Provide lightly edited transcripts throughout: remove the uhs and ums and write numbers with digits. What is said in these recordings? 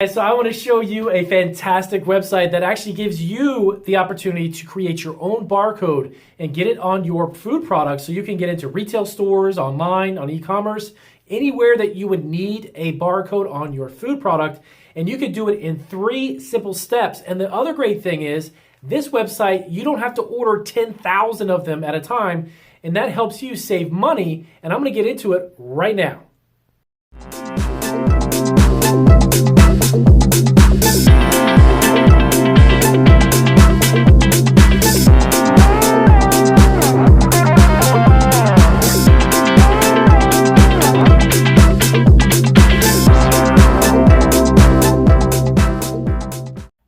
So I want to show you a fantastic website that actually gives you the opportunity to create your own barcode and get it on your food products so you can get into retail stores, online, on e-commerce, anywhere that you would need a barcode on your food product. And you can do it in 3 simple steps. And the other great thing is this website, you don't have to order 10,000 of them at a time. And that helps you save money. And I'm going to get into it right now.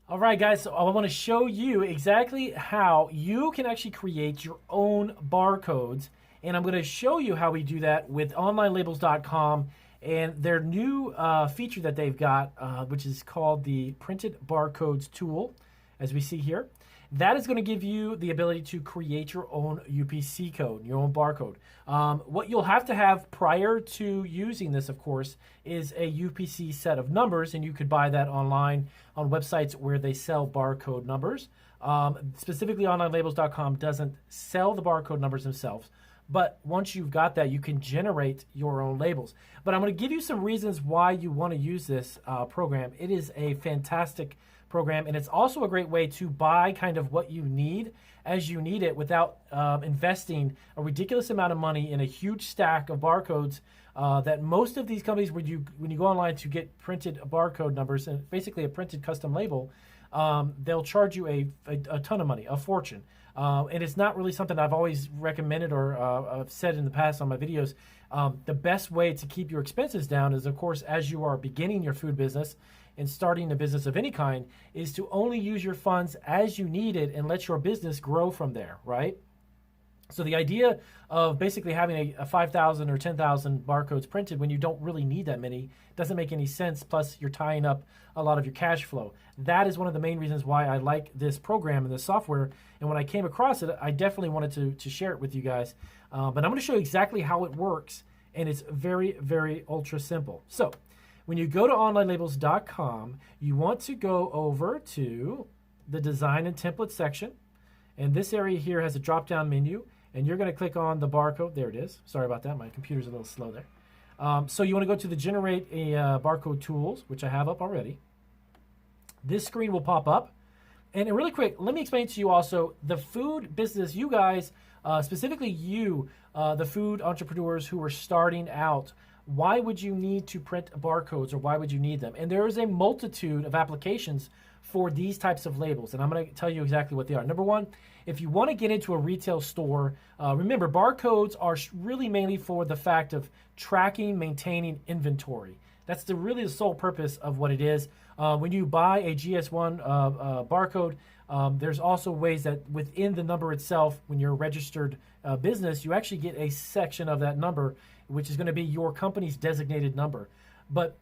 Alright guys, so I want to show you exactly how you can actually create your own barcodes, and I'm going to show you how we do that with Onlinelabels.com and their new feature that they've got, which is called the Printed Barcodes tool, as we see here. That is going to give you the ability to create your own UPC code, your own barcode. What you'll have to have prior to using this, of course, is a UPC set of numbers, and you could buy that online on websites where they sell barcode numbers. Specifically, Onlinelabels.com doesn't sell the barcode numbers themselves, but once you've got that, you can generate your own labels. But I'm going to give you some reasons why you want to use this program. It is a fantastic program, and it's also a great way to buy kind of what you need as you need it without investing a ridiculous amount of money in a huge stack of barcodes that most of these companies, when you go online to get printed barcode numbers and basically a printed custom label, they'll charge you a ton of money, a fortune. And it's not really something I've always recommended or I've said in the past on my videos. The best way to keep your expenses down is, of course, as you are beginning your food business and starting a business of any kind, is to only use your funds as you need it and let your business grow from there, right? So the idea of basically having a 5,000 or 10,000 barcodes printed when you don't really need that many doesn't make any sense. Plus, you're tying up a lot of your cash flow. That is one of the main reasons why I like this program and this software. And when I came across it, I definitely wanted to share it with you guys. But I'm going to show you exactly how it works. And it's very, very ultra simple. So when you go to Onlinelabels.com, you want to go over to the Design and Template section. And this area here has a drop-down menu. And you're going to click on the barcode. There it is. Sorry about that. My computer's a little slow there. So you want to go to the Generate a Barcode Tools, which I have up already. This screen will pop up. And really quick, let me explain to you also the food business, you guys, specifically you, the food entrepreneurs who are starting out, why would you need to print barcodes, or why would you need them? And there is a multitude of applications for these types of labels, and I'm going to tell you exactly what they are. Number one, if you want to get into a retail store, remember barcodes are really mainly for the fact of tracking, maintaining inventory. That's really the sole purpose of what it is. When you buy a GS1 barcode, there's also ways that within the number itself, when you're a registered business, you actually get a section of that number, which is going to be your company's designated number. But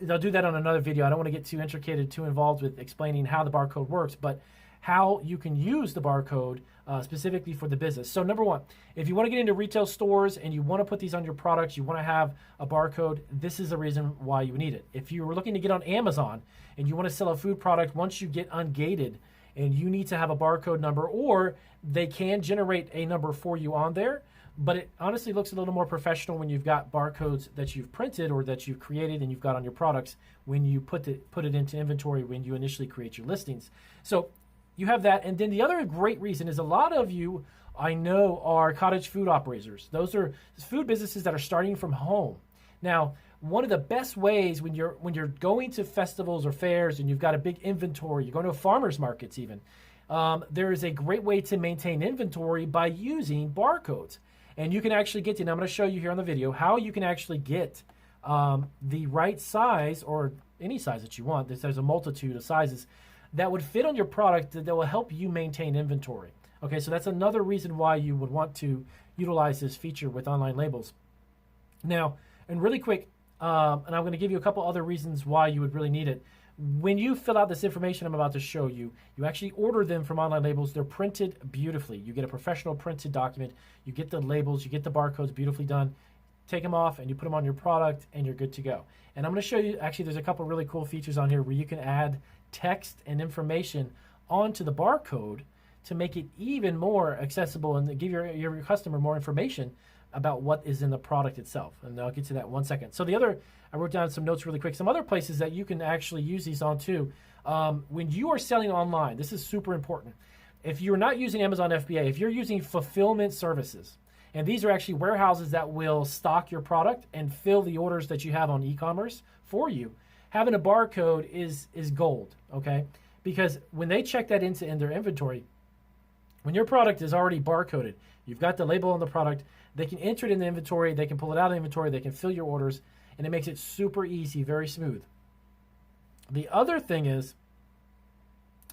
I'll do that on another video. I don't want to get too intricate, too involved with explaining how the barcode works, but how you can use the barcode specifically for the business. So number one, if you want to get into retail stores and you want to put these on your products, you want to have a barcode, this is the reason why you need it. If you were looking to get on Amazon and you want to sell a food product, once you get ungated and you need to have a barcode number, or they can generate a number for you on there, but it honestly looks a little more professional when you've got barcodes that you've printed or that you've created and you've got on your products when you put it into inventory when you initially create your listings. So you have that. And then the other great reason is a lot of you, I know, are cottage food operators. Those are food businesses that are starting from home. Now, one of the best ways when you're going to festivals or fairs and you've got a big inventory, you're going to farmers markets even, there is a great way to maintain inventory by using barcodes. And you can actually get to, and I'm going to show you here on the video, how you can actually get the right size, or any size that you want. There's a multitude of sizes that would fit on your product that will help you maintain inventory. Okay, so that's another reason why you would want to utilize this feature with Online Labels. Now, and really quick, and I'm going to give you a couple other reasons why you would really need it. When you fill out this information I'm about to show you, you actually order them from Online Labels. They're printed beautifully. You get a professional printed document. You get the labels. You get the barcodes beautifully done. take them off, and you put them on your product, and you're good to go. And I'm going to show you, actually, there's a couple really cool features on here where you can add text and information onto the barcode to make it even more accessible and give your customer more information about what is in the product itself. And I'll get to that in 1 second. So I wrote down some notes really quick. Some other places that you can actually use these on too. When you are selling online, this is super important. If you're not using Amazon FBA, if you're using fulfillment services, and these are actually warehouses that will stock your product and fill the orders that you have on e-commerce for you, having a barcode is gold, okay? Because when they check that in their inventory, when your product is already barcoded, you've got the label on the product, they can enter it in the inventory, they can pull it out of the inventory, they can fill your orders, and it makes it super easy, very smooth. The other thing is,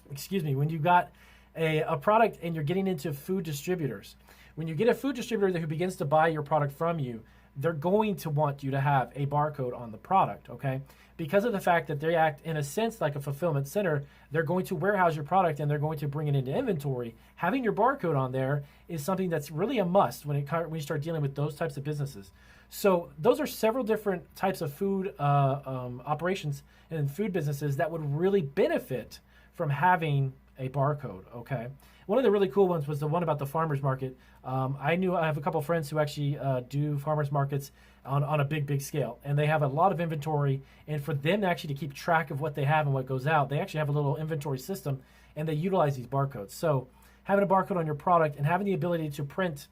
when you've got a product and you're getting into food distributors, when you get a food distributor who begins to buy your product from you, they're going to want you to have a barcode on the product, okay? Because of the fact that they act in a sense like a fulfillment center, they're going to warehouse your product and they're going to bring it into inventory. Having your barcode on there is something that's really a must when you start dealing with those types of businesses. So those are several different types of food operations and food businesses that would really benefit from having a barcode, okay? One of the really cool ones was the one about the farmer's market. I have a couple of friends who actually do farmers markets on a big scale, and they have a lot of inventory, and for them actually to keep track of what they have and what goes out, they actually have a little inventory system, and they utilize these barcodes. So having a barcode on your product and having the ability to print,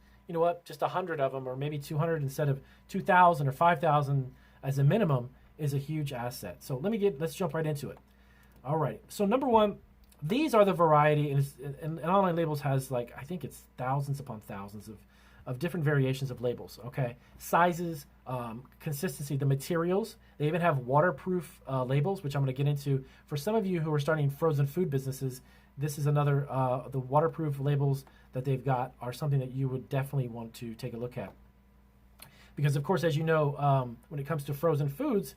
just 100 of them or maybe 200 instead of 2,000 or 5,000 as a minimum is a huge asset. So let's jump right into it. All right, so number one, these are the variety, and Online Labels has I think it's thousands upon thousands of different variations of labels, okay? Sizes, consistency, the materials. They even have waterproof labels, which I'm going to get into. For some of you who are starting frozen food businesses, this is another, the waterproof labels that they've got are something that you would definitely want to take a look at. Because, of course, as you know, when it comes to frozen foods,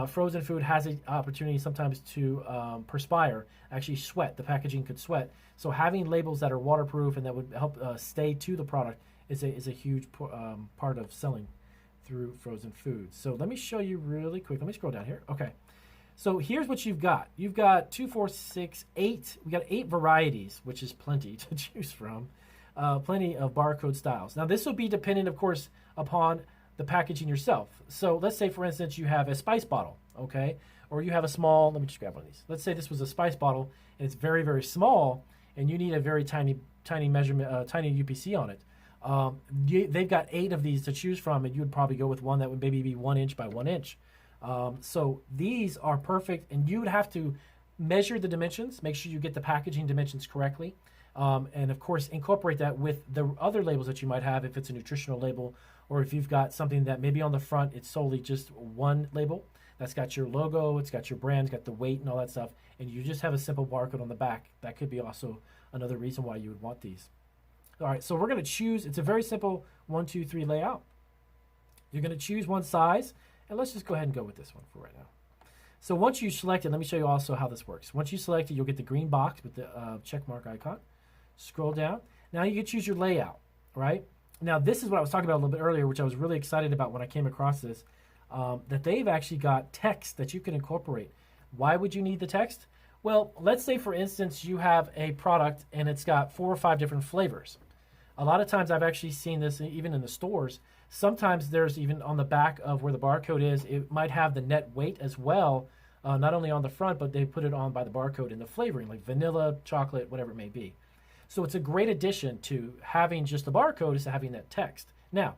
frozen food has an opportunity sometimes to perspire, actually sweat. The packaging could sweat. So having labels that are waterproof and that would help stay to the product is a huge part of selling through frozen foods. So let me show you really quick. Let me scroll down here. Okay. So here's what you've got. You've got 2, 4, 6, 8. We got 8 varieties, which is plenty to choose from. Plenty of barcode styles. Now this will be dependent, of course, upon the packaging yourself. So let's say, for instance, you have a spice bottle, okay? Or you have a small, let me just grab one of these. Let's say this was a spice bottle and it's very, very small and you need a very tiny measurement, tiny UPC on it. They've got 8 of these to choose from, and you would probably go with one that would maybe be 1 inch by 1 inch. So these are perfect, and you would have to measure the dimensions, make sure you get the packaging dimensions correctly, and of course incorporate that with the other labels that you might have if it's a nutritional label, or if you've got something that maybe on the front it's solely just one label that's got your logo, it's got your brand, it's got the weight and all that stuff, and you just have a simple barcode on the back. That could be also another reason why you would want these. All right, so we're going to choose, it's a very simple 1, 2, 3 layout. You're going to choose one size, and let's just go ahead and go with this one for right now. So once you select it, let me show you also how this works. Once you select it, you'll get the green box with the check mark icon. Scroll down. Now you can choose your layout, right? Now this is what I was talking about a little bit earlier, which I was really excited about when I came across this, that they've actually got text that you can incorporate. Why would you need the text? Well, let's say, for instance, you have a product and it's got 4 or 5 different flavors. A lot of times I've actually seen this even in the stores. Sometimes there's even on the back of where the barcode is, it might have the net weight as well, not only on the front, but they put it on by the barcode in the flavoring, like vanilla, chocolate, whatever it may be. So it's a great addition to having just the barcode is to having that text. Now,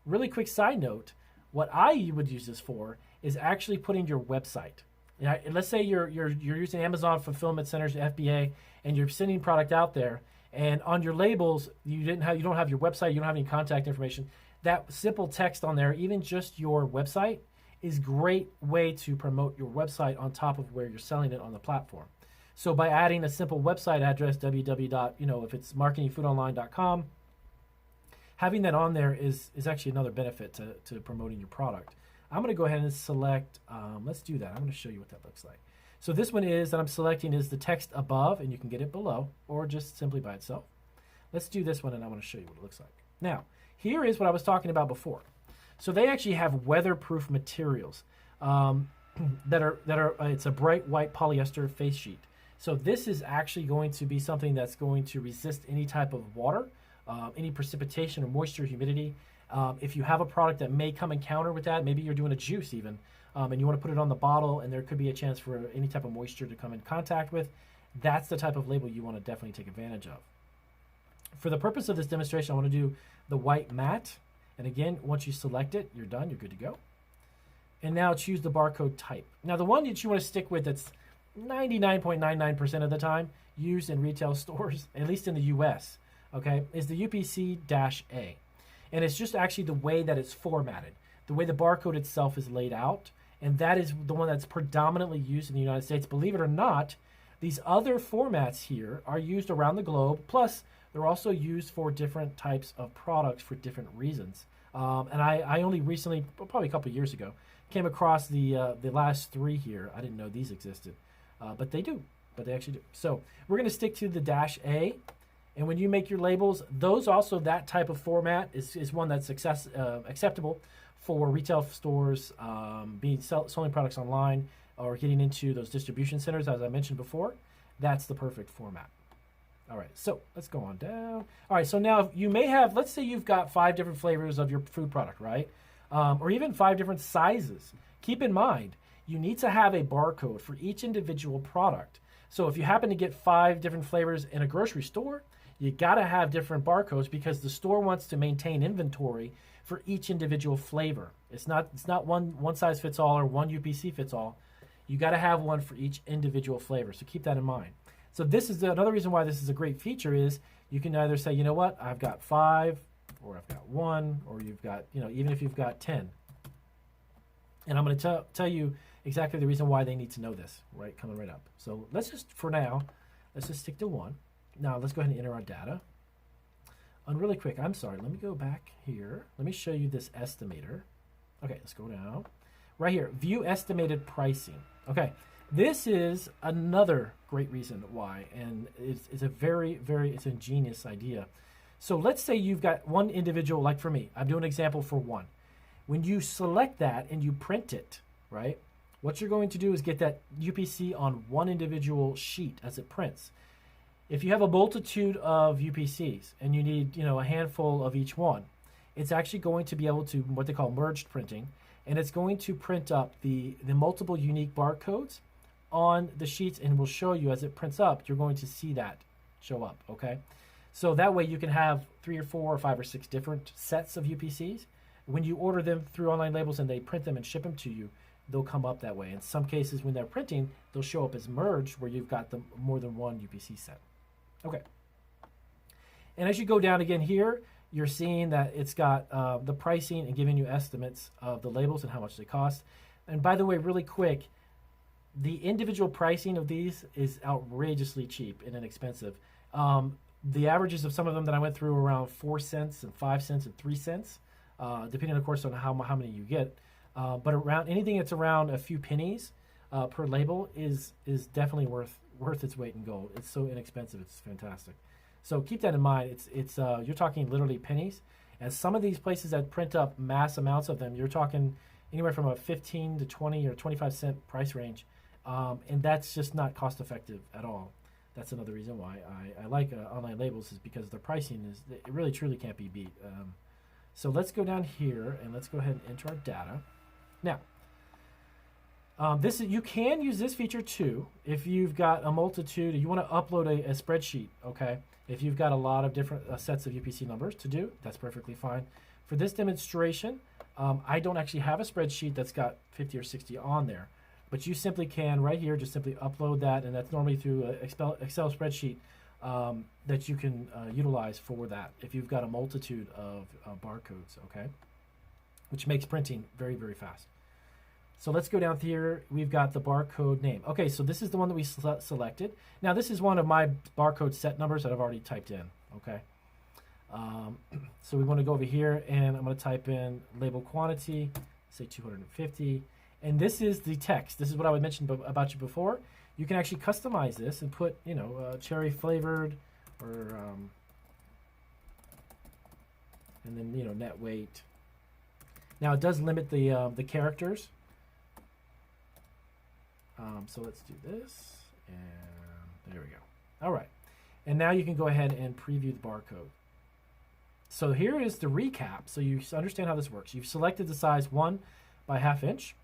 really quick side note, what I would use this for is actually putting your website. Now, let's say you're using Amazon Fulfillment Centers, FBA, and you're sending product out there, and on your labels you don't have your website, you don't have any contact information. That simple text on there, even just your website, is a great way to promote your website on top of where you're selling it on the platform. So by adding a simple website address, if it's marketingfoodonline.com, having that on there is actually another benefit to promoting your product. I'm going to go ahead and select, let's do that. I'm going to show you what that looks like. So this one that I'm selecting is the text above, and you can get it below, or just simply by itself. Let's do this one, and I want to show you what it looks like. Now, here is what I was talking about before. So they actually have weatherproof materials it's a bright white polyester face sheet. So this is actually going to be something that's going to resist any type of water, any precipitation or moisture, humidity. If you have a product that may come in counter with that, maybe you're doing a juice even, and you want to put it on the bottle and there could be a chance for any type of moisture to come in contact with, that's the type of label you want to definitely take advantage of. For the purpose of this demonstration, I want to do the white matte. And again, once you select it, you're done, you're good to go. And now choose the barcode type. Now the one that you want to stick with that's 99.99% of the time used in retail stores, at least in the US, okay, is the UPC-A. And it's just actually the way that it's formatted, the way the barcode itself is laid out, and that is the one that's predominantly used in the United States. Believe it or not, these other formats here are used around the globe, plus they're also used for different types of products for different reasons. And I only recently, probably a couple of years ago, came across the last three here. I didn't know these existed, but they do. But they actually do. So we're going to stick to the -A. And when you make your labels, those also, that type of format is one that's acceptable for retail stores, selling products online, or getting into those distribution centers, as I mentioned before. That's the perfect format. All right, so let's go on down. All right, so now you may have, let's say you've got 5 different flavors of your food product, right? Or even 5 different sizes. Keep in mind, you need to have a barcode for each individual product. So if you happen to get 5 different flavors in a grocery store, you gotta have different barcodes because the store wants to maintain inventory for each individual flavor. It's not one size fits all or one UPC fits all. You gotta have one for each individual flavor, so keep that in mind. So this is another reason why this is a great feature is you can either say, you know what, I've got 5, or I've got 1, or you've got, even if you've got 10. And I'm going to tell you exactly the reason why they need to know this, right, coming right up. So let's just, for now, let's just stick to 1. Now let's go ahead and enter our data. And really quick, I'm sorry, let me go back here. Let me show you this estimator. Okay, let's go down. Right here, view estimated pricing. Okay. This is another great reason why, and it's a very, it's an ingenious idea. So let's say you've got one individual, like for me, I'm doing an example for 1. When you select that and you print it, right, what you're going to do is get that UPC on one individual sheet as it prints. If you have a multitude of UPCs and you need, a handful of each one, it's actually going to be able to, what they call merged printing, and it's going to print up the multiple unique barcodes on the sheets, and will show you as it prints up, you're going to see that show up, okay? So that way you can have 3 or 4 or 5 or 6 different sets of UPCs. When you order them through Onlinelabels and they print them and ship them to you, they'll come up that way. In some cases, when they're printing, they'll show up as merged where you've got more than one UPC set. Okay. And as you go down again here, you're seeing that it's got the pricing and giving you estimates of the labels and how much they cost. And by the way, really quick, the individual pricing of these is outrageously cheap and inexpensive. The averages of some of them that I went through were around 4 cents and 5 cents and 3 cents, depending, of course, on how many you get. But around anything that's around a few pennies per label is definitely worth its weight in gold. It's so inexpensive, it's fantastic. So keep that in mind. It's you're talking literally pennies, and some of these places that print up mass amounts of them, you're talking anywhere from a 15 to 20 or 25 cent price range. And that's just not cost effective at all. That's another reason why I like Onlinelabels, is because their pricing it really truly can't be beat. So let's go down here and let's go ahead and enter our data. Now, you can use this feature too if you've got a multitude. You want to upload a spreadsheet, okay? If you've got a lot of different sets of UPC numbers to do, that's perfectly fine. For this demonstration, I don't actually have a spreadsheet that's got 50 or 60 on there. But you simply can, right here, just simply upload that, and that's normally through an Excel spreadsheet that you can utilize for that if you've got a multitude of barcodes, okay? Which makes printing very, very fast. So let's go down here. We've got the barcode name. Okay, so this is the one that we selected. Now, this is one of my barcode set numbers that I've already typed in, okay? So we want to go over here, and I'm going to type in label quantity, say 250. And this is the text. This is what I would mention about you before. You can actually customize this and put, cherry flavored, or and then net weight. Now it does limit the characters. So let's do this, and there we go. All right, and now you can go ahead and preview the barcode. So here is the recap, so you understand how this works. You've selected the size 1 by 1/2 inch.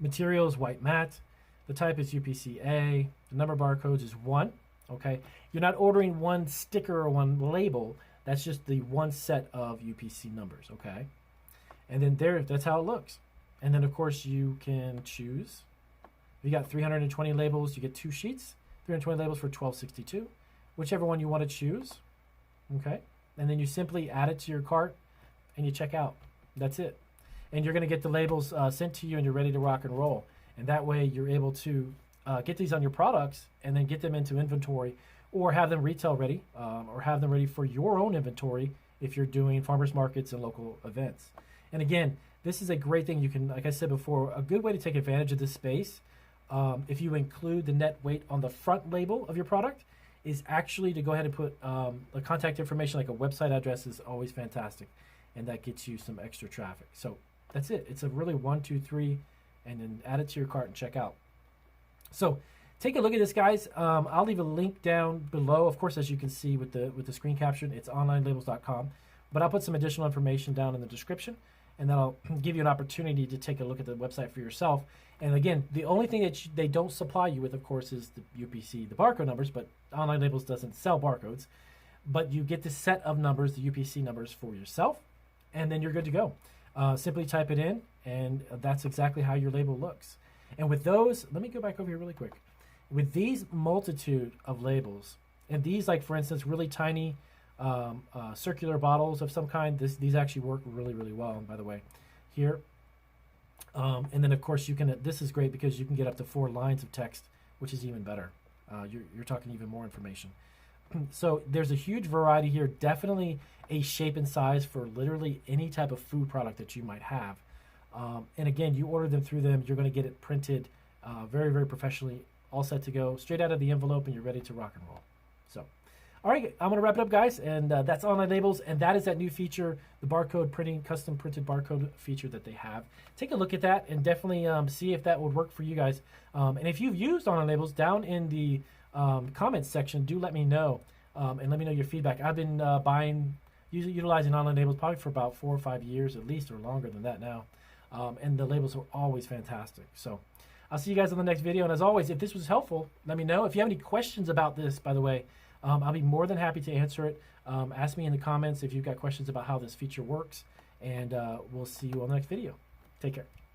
Material is white matte. The type is UPC-A. The number of barcodes is 1. Okay, you're not ordering one sticker or one label. That's just the one set of UPC numbers. Okay, and then that's how it looks. And then of course you can choose. If you got 320 labels, you get 2 sheets. 320 labels for $12.62, whichever one you want to choose. Okay, and then you simply add it to your cart and you check out. That's it. And you're going to get the labels sent to you, and you're ready to rock and roll. And that way you're able to get these on your products and then get them into inventory, or have them retail ready, or have them ready for your own inventory if you're doing farmers markets and local events. And again, this is a great thing. You can, like I said before, a good way to take advantage of this space, if you include the net weight on the front label of your product, is actually to go ahead and put the contact information, like a website address, is always fantastic, and that gets you some extra traffic. So that's it. It's a really 1, 2, 3, and then add it to your cart and check out. So take a look at this, guys. I'll leave a link down below. Of course, as you can see with the screen caption, it's onlinelabels.com, but I'll put some additional information down in the description, and then I'll give you an opportunity to take a look at the website for yourself. And again, the only thing that they don't supply you with, of course, is the UPC, the barcode numbers, but Online Labels doesn't sell barcodes. But you get the set of numbers, the UPC numbers, for yourself, and then you're good to go. Simply type it in, and that's exactly how your label looks. And with those, let me go back over here really quick. With these multitude of labels, and these, like for instance, really tiny circular bottles of some kind, these actually work really, really well, by the way, here. And then of course you can, this is great because you can get up to 4 lines of text, which is even better. You're talking even more information. So there's a huge variety here, definitely a shape and size for literally any type of food product that you might have. And again, you order them through them, you're going to get it printed very, very professionally, all set to go, straight out of the envelope, and you're ready to rock and roll. So, all right, I'm going to wrap it up, guys, and that's Online Labels, and that is that new feature, the barcode printing, custom printed barcode feature that they have. Take a look at that and definitely see if that would work for you guys. And if you've used Online Labels, down in the comments section, do let me know, and let me know your feedback. I've been utilizing Online Labels probably for about 4 or 5 years at least, or longer than that now, and the labels are always fantastic. So I'll see you guys on the next video, and as always, if this was helpful, let me know. If you have any questions about this, by the way, I'll be more than happy to answer it. Ask me in the comments if you've got questions about how this feature works, and we'll see you on the next video. Take care.